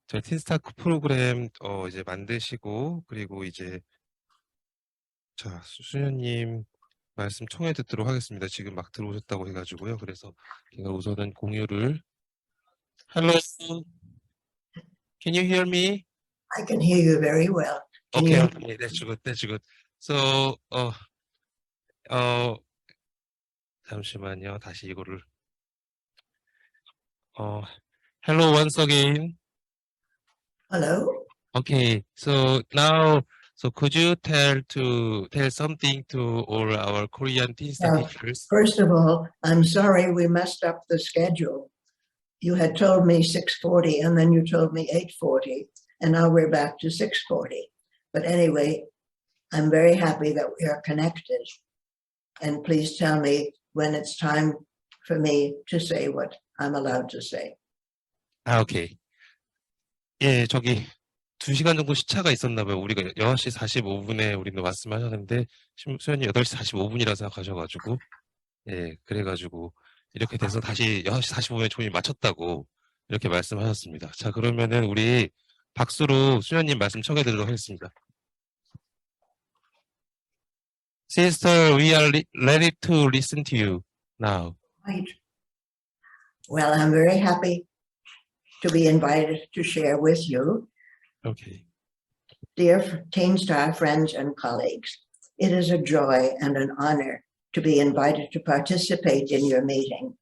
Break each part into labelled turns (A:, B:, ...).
A: 저희 틴스타 프로그램 이제 만드시고 그리고 이제 자 수녀님 말씀 청해 듣도록 하겠습니다. 지금 막 들어오셨다고 해가지고요. 그래서 제가 우선은 공유를 Hello, can you hear me?
B: I can hear you very well.
A: Okay, okay, that's good, that's good. So, 잠시만요. 다시 이거를 Hello once again.
B: Hello.
A: Okay, so now, so could you tell something to all our Korean Tinsta
B: Now,
A: teachers?
B: first of all, I'm sorry we messed up the schedule. You had told me 6:40 and then you told me 8:40 and now we're back to 6:40. But anyway, I'm very happy that we are connected. And please tell me when it's time for me to say what I'm allowed to say.
A: 오케이. 예, 저기 2시간 정도 시차가 있었나 봐요. 우리가 6시 45분에 우리는 말씀하셨는데 수현님 8시 45분이라 생각하셔가지고 예, 그래가지고 이렇게 돼서 다시 6시 45분에 종이 맞췄다고 이렇게 말씀하셨습니다. 자, 그러면은 우리 박수로 수현님 말씀 청해드리도록 하겠습니다. Sister, we are ready to listen to you now.
B: Right. Well, I'm very happy to be invited to share with you.
A: Okay.
B: Dear Teenstar friends and colleagues, it is a joy and an honor to be invited to participate in your meeting.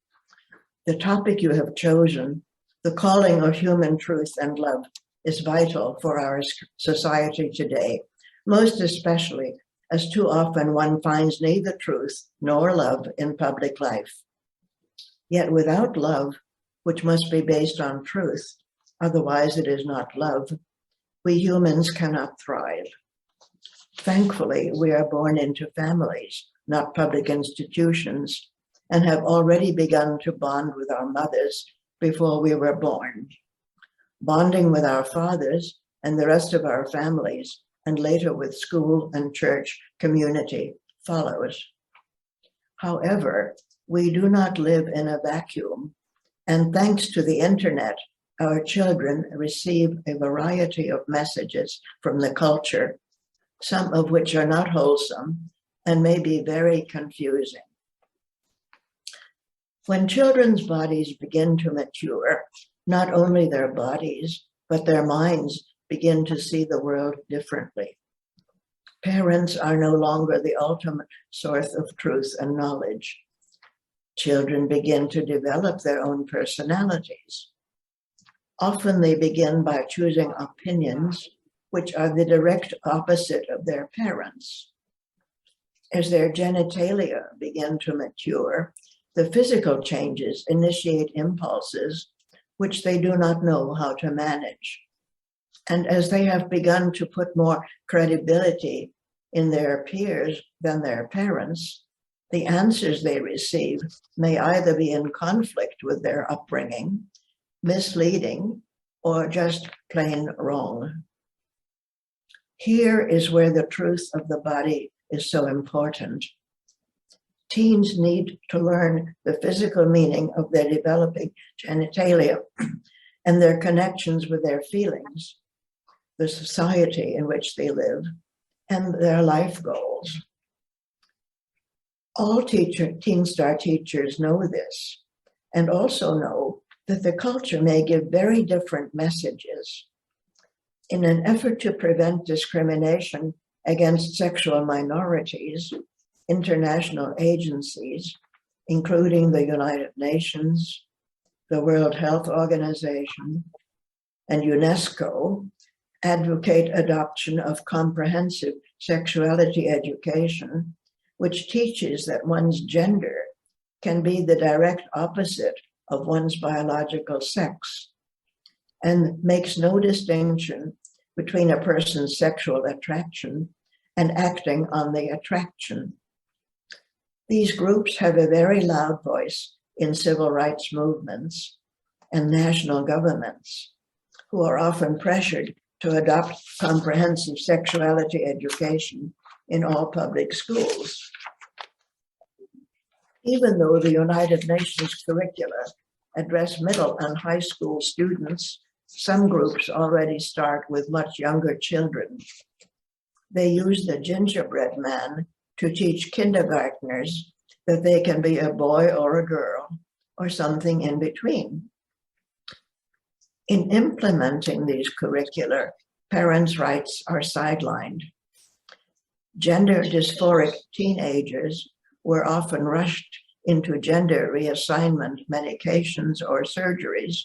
B: The topic you have chosen, the calling of human truth and love, is vital for our society today, most especially as too often one finds neither truth nor love in public life. Yet without love, which must be based on truth, otherwise it is not love, we humans cannot thrive. Thankfully, we are born into families, not public institutions, and have already begun to bond with our mothers before we were born. Bonding with our fathers and the rest of our families, and later with school and church community follows. However, we do not live in a vacuum, and thanks to the internet, our children receive a variety of messages from the culture, some of which are not wholesome and may be very confusing. When children's bodies begin to mature, not only their bodies, but their minds begin to see the world differently. Parents are no longer the ultimate source of truth and knowledge. Children begin to develop their own personalities. Often they begin by choosing opinions which are the direct opposite of their parents. As their genitalia begin to mature, the physical changes initiate impulses which they do not know how to manage. And as they have begun to put more credibility in their peers than their parents, the answers they receive may either be in conflict with their upbringing, misleading, or just plain wrong. Here is where the truth of the body is so important. Teens need to learn the physical meaning of their developing genitalia and their connections with their feelings, the society in which they live, and their life goals. All Teenstar teachers know this, and also know that the culture may give very different messages. In an effort to prevent discrimination against sexual minorities, international agencies, including the United Nations, the World Health Organization, and UNESCO, advocate adoption of comprehensive sexuality education, which teaches that one's gender can be the direct opposite of one's biological sex, and makes no distinction between a person's sexual attraction and acting on the attraction. These groups have a very loud voice in civil rights movements and national governments, who are often pressured to adopt comprehensive sexuality education in all public schools. Even though the United Nations curricula address middle and high school students some groups already start with much younger children. They use the gingerbread man to teach kindergartners that they can be a boy or a girl or something in between. In implementing these curricula, parents' rights are sidelined. Gender dysphoric teenagers were often rushed into gender reassignment medications or surgeries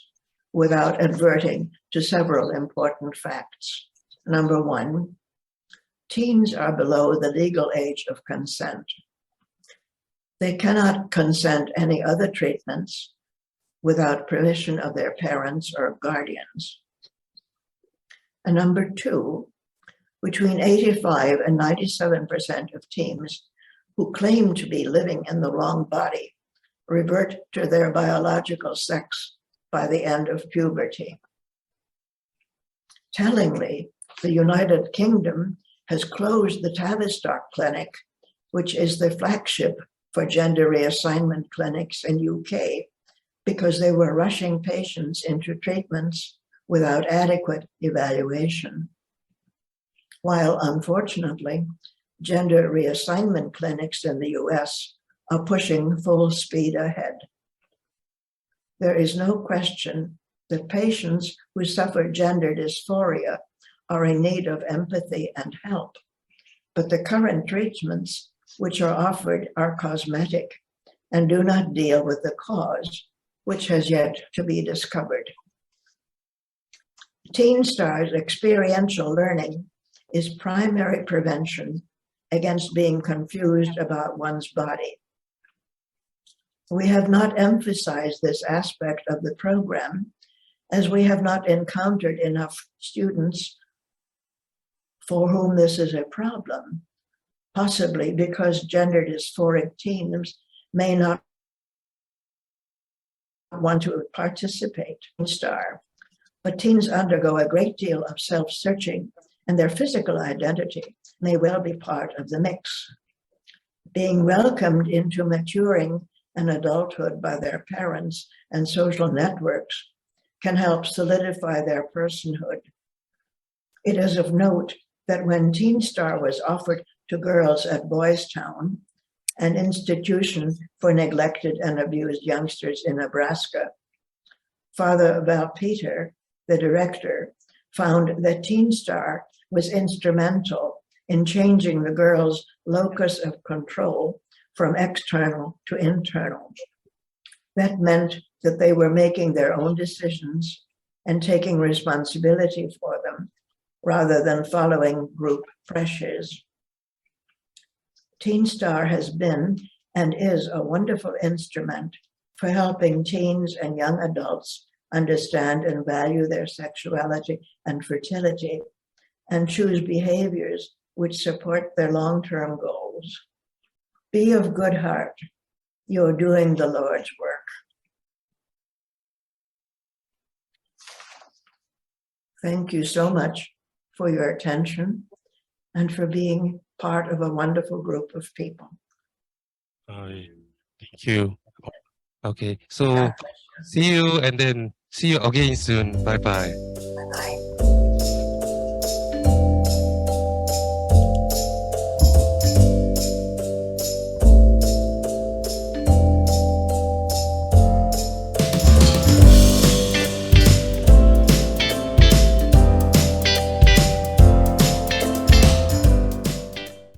B: without adverting to several important facts. Number one, teens are below the legal age of consent. They cannot consent any other treatments without permission of their parents or guardians. And number two, between 85 and 97% of teens who claim to be living in the wrong body revert to their biological sex by the end of puberty. Tellingly, the United Kingdom has closed the Tavistock Clinic, which is the flagship for gender reassignment clinics in UK, because they were rushing patients into treatments without adequate evaluation. While unfortunately, gender reassignment clinics in the US are pushing full speed ahead. There is no question that patients who suffer gender dysphoria are in need of empathy and help, but the current treatments which are offered are cosmetic and do not deal with the cause, which has yet to be discovered. Teen Star's experiential learning is primary prevention against being confused about one's body. We have not emphasized this aspect of the program as we have not encountered enough students for whom this is a problem, possibly because gender dysphoric teens may not want to participate in STAR, but teens undergo a great deal of self-searching and their physical identity may well be part of the mix. Being welcomed into maturing and adulthood by their parents and social networks can help solidify their personhood. It is of note that when Teen Star was offered to girls at Boys Town, an institution for neglected and abused youngsters in Nebraska, Father Val Peter, the director, found that Teen Star was instrumental in changing the girls' locus of control from external to internal. That meant that they were making their own decisions and taking responsibility for them, rather than following group pressures. Teen Star has been and is a wonderful instrument for helping teens and young adults understand and value their sexuality and fertility and choose behaviors which support their long-term goals. Be of good heart. You're doing the Lord's work. Thank you so much for your attention and for being part of a wonderful group of people.
A: Thank you. Okay, so see you and then see you again soon. Bye-bye.
B: Bye.